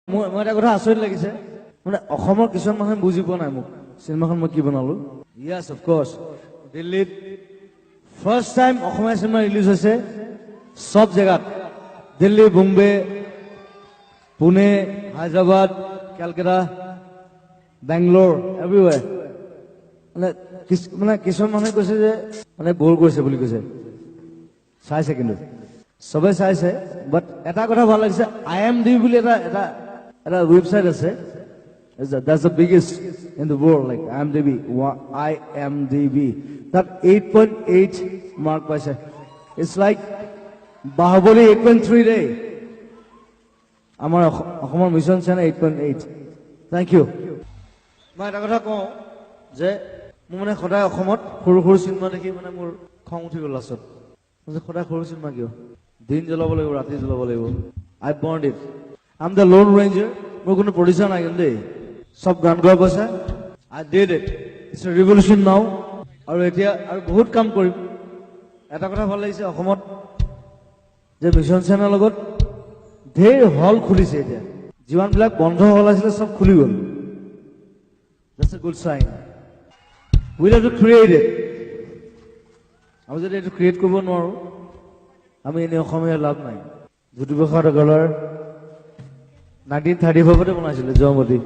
মই এটা কথা আচৰিত লাগিছে মানে অসমৰ কিছুমান মানুহে বুজি পোৱা নাই মোক চিনেমাখন মই কি বনালো ইয়েছ অফ কোৰ্স দিল্লীত ফাৰ্ষ্ট টাইম অসমীয়া চিনেমা ৰিলিজ হৈছে সব জায়গাত দিল্লী বোম্বে পুনে হায়দ্ৰাবাদ কলকাতা বেংগলোৰ এভৰিৱেৰ মানে কিছুমান মানুহে কৈছে যে মানে বল কৰিছে বুলি কৈছে চাইছে কিন্তু সবে চাইছে বাট এটা কথা ভাল লাগিছে IMDb বুলি এটা website আছে that's the biggest in the world like IMDb that 8.8 mark paise it's like Bahubali 8.3 day amar Ahomar mission channel 8.8 thank you মই এটা কথা কওঁ যে মই মানে সদায় অসমত সৰু সৰু চিনেমা দেখি মানে মোৰ খং উঠি গ'ল লাষ্টত মই সদায় সৰু চিনেমা কিয় দিন জ্বলাব লাগিব ৰাতি জ্বলাব লাগিব I burned it I'm the Lone Ranger মোৰ কোনো প্ৰডিউচাৰ নাই কিন্তু সব গান গোৱা পইচা I did it it's a revolution now আৰু এতিয়া আৰু বহুত কাম কৰিম এটা কথা ভাল লাগিছে অসমত যে মিছন চেনেলৰ লগত ধেৰ হল খুলিছে এতিয়া যিমানবিলাক বন্ধ হল আছিল সব খুলি গ'ল that's a good sign we'll have to create it আমি যদি এটা ক্ৰিয়েট কৰিব নোৱাৰো আমি এনে অসমীয়া লাভ নাই জ্যোতিপ্ৰসাদ আগৰৱালাৰ 1935 তে বনাইছিলে জয়মতী